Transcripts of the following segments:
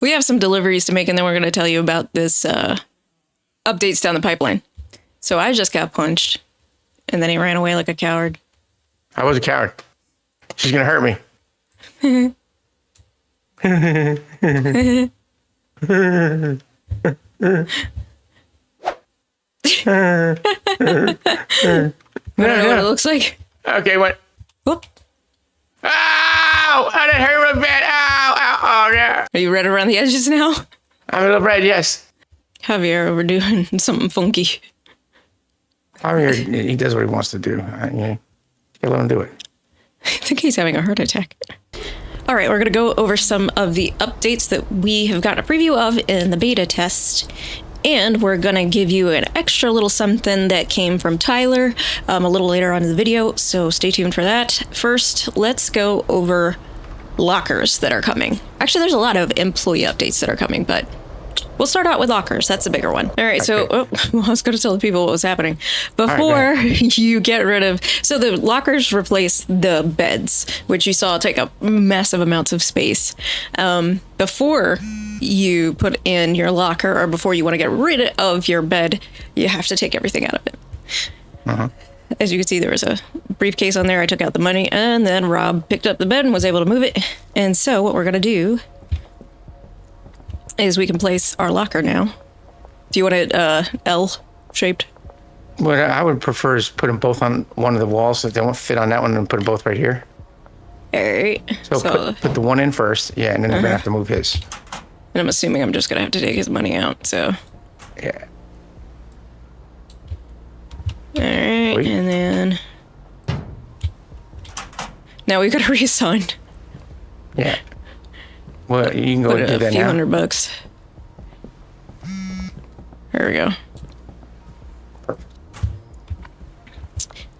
We have some deliveries to make, and then we're going to tell you about this updates down the pipeline. So I just got punched, and then he ran away like a coward. I was a coward. She's going to hurt me. I don't know what it looks like. Okay, what? Whoop. Ow! Oh, that hurt real bad. Ow, ow, oh, yeah. Are you red around the edges now? I'm a little red, yes. Javier overdoing something funky. Javier, he does what he wants to do. You gotta let him do it. I think he's having a heart attack. All right, we're going to go over some of the updates that we have gotten a preview of in the beta test. And we're going to give you an extra little something that came from Tyler a little later on in the video, so stay tuned for that. First, let's go over lockers that are coming. Actually, there's a lot of employee updates that are coming, but we'll start out with lockers. That's the bigger one. All right, so I was going to tell the people what was happening. Before you get rid of... So the lockers replace the beds, which you saw take up massive amounts of space. Before you put in your locker, or before you want to get rid of your bed, you have to take everything out of it. Uh-huh. As you can see, there was a briefcase on there. I took out the money, and then Rob picked up the bed and was able to move it. And so what we're going to do is we can place our locker now. Do you want it L-shaped? What I would prefer is put them both on one of the walls so that they won't fit on that one, and put them both right here. All right. So put the one in first, yeah, and then you're going to have to move his. And I'm assuming I'm just going to have to take his money out, so. Yeah. All right, Wait. and then. Now we got to reassign. Yeah. Well, you can go and do that now. A few $100. There we go. Perfect.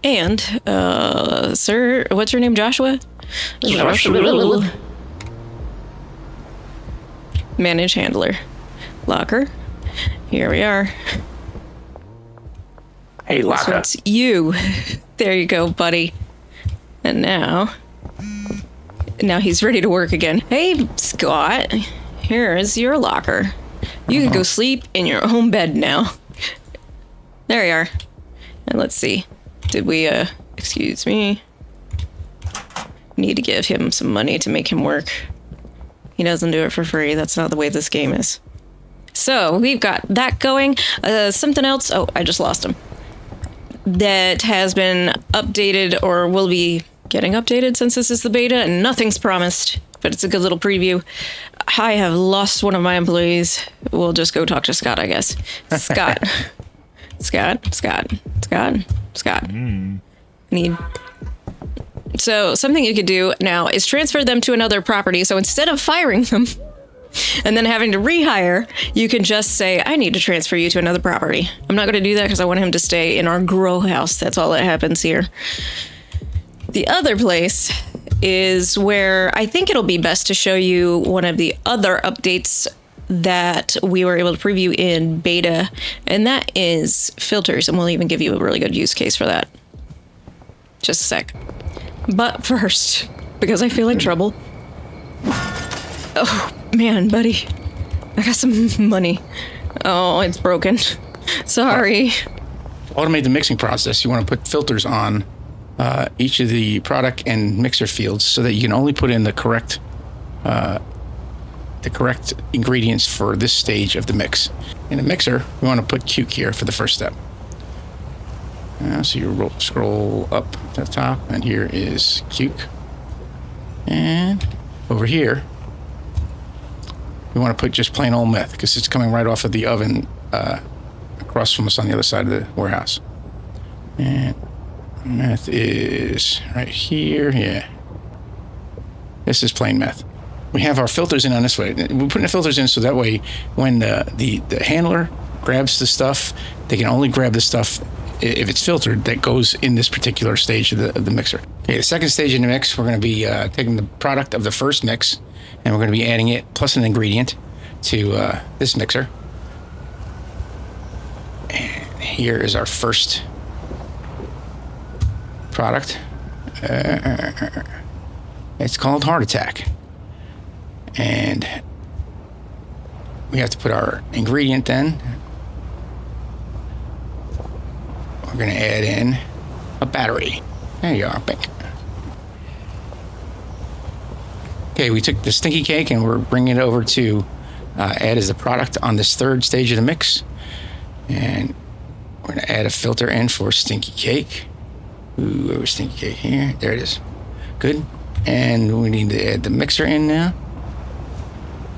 And, sir, what's your name, Joshua? Manage handler. Locker. Here we are. Hey, locker. So it's you. There you go, buddy. And now he's ready to work again. Hey, Scott. Here's your locker. You can go sleep in your own bed now. There you are. And let's see. Did we, excuse me. Need to give him some money to make him work. He doesn't do it for free. That's not the way this game is. So we've got that going. Something else. Oh, I just lost him. That has been updated or will be getting updated since this is the beta, and nothing's promised, but it's a good little preview. I have lost one of my employees. We'll just go talk to Scott, I guess. Scott. Scott. So something you could do now is transfer them to another property. So instead of firing them and then having to rehire, you can just say, I need to transfer you to another property. I'm not going to do that because I want him to stay in our grow house. That's all that happens here. The other place is where I think it'll be best to show you one of the other updates that we were able to preview in beta, and that is filters, and we'll even give you a really good use case for that. Just a sec. But first, because I feel like trouble. Oh, man, buddy. I got some money. Oh, it's broken. Sorry. To automate the mixing process, you want to put filters on each of the product and mixer fields so that you can only put in the correct ingredients for this stage of the mix. In a mixer, we want to put Cuke here for the first step. So you scroll up to the top, and here is Cuke. And over here, we want to put just plain old meth because it's coming right off of the oven across from us on the other side of the warehouse. And meth is right here. Yeah. This is plain meth. We have our filters in on this way. We're putting the filters in so that way when the handler grabs the stuff, they can only grab the stuff if it's filtered that goes in this particular stage of the mixer. Okay, the second stage in the mix, we're going to be taking the product of the first mix, and we're going to be adding it plus an ingredient to this mixer. And here is our first product. It's called Heart Attack. And we have to put our ingredient in. We're going to add in a battery. There you are, pink. Okay, we took the stinky cake and we're bringing it over to add as a product on this third stage of the mix. And we're going to add a filter in for stinky cake. Ooh, where was stinky cake? Here. There it is. Good. And we need to add the mixer in now.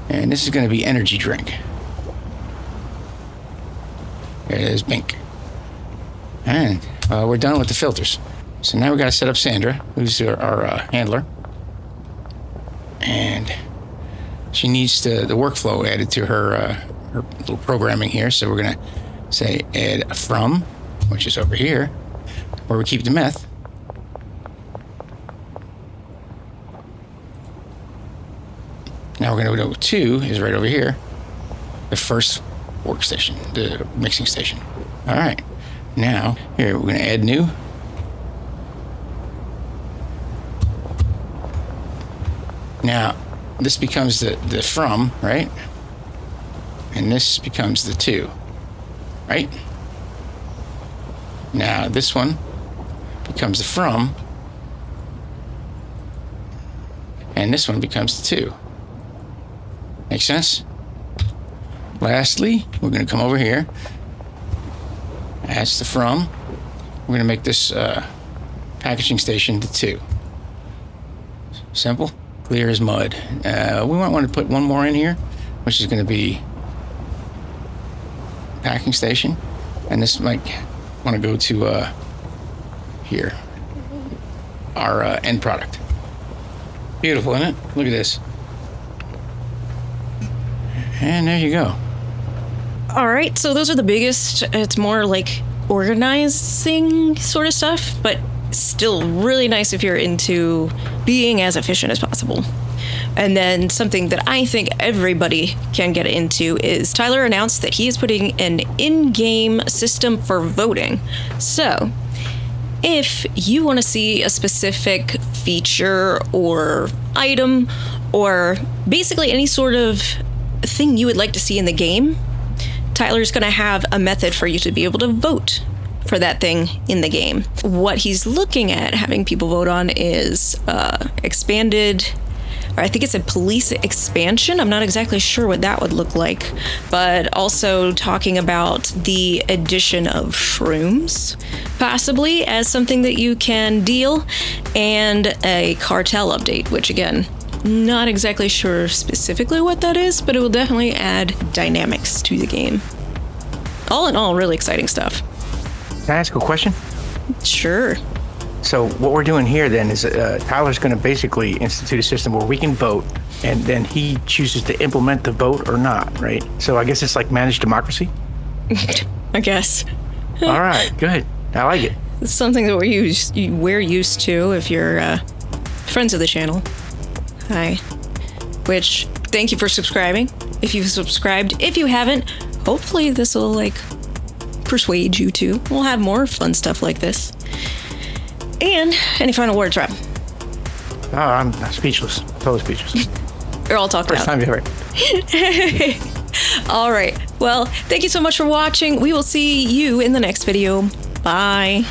And this is going to be energy drink. There it is, pink. And we're done with the filters. So now we got to set up Sandra, who's our handler. And she needs the workflow added to her little programming here. So we're going to say add a from, which is over here, where we keep the meth. Now we're going to go to is right over here, the first workstation, the mixing station. All right. Now, here, we're going to add new. Now, this becomes the from, right? And this becomes the to, right? Now, this one becomes the from. And this one becomes the to. Make sense? Lastly, we're going to come over here. That's the from. We're going to make this packaging station the to. Simple, clear as mud. We might want to put one more in here, which is going to be packing station. And this might want to go to here, our end product. Beautiful, isn't it? Look at this. And there you go. All right, so those are the biggest. It's more like organizing sort of stuff, but still really nice if you're into being as efficient as possible. And then something that I think everybody can get into is Tyler announced that he is putting an in-game system for voting. So if you want to see a specific feature or item or basically any sort of thing you would like to see in the game, Tyler's going to have a method for you to be able to vote for that thing in the game. What he's looking at having people vote on is expanded, or I think it's a police expansion. I'm not exactly sure what that would look like, but also talking about the addition of shrooms, possibly as something that you can deal, and a cartel update, which again, not exactly sure specifically what that is, but it will definitely add dynamics to the game. All in all, really exciting stuff. Can I ask a question? Sure. So what we're doing here then is Tyler's going to basically institute a system where we can vote, and then he chooses to implement the vote or not, right? So I guess it's like managed democracy? I guess. All right, good. I like it. It's something that we're used to if you're friends of the channel. Hi. Which, thank you for subscribing. If you've subscribed, if you haven't, hopefully this will persuade you to. We'll have more fun stuff like this. And any final words, Rob? Oh, I'm speechless. Totally speechless. You're all talked First out. time ever. All right. Well, thank you so much for watching. We will see you in the next video. Bye.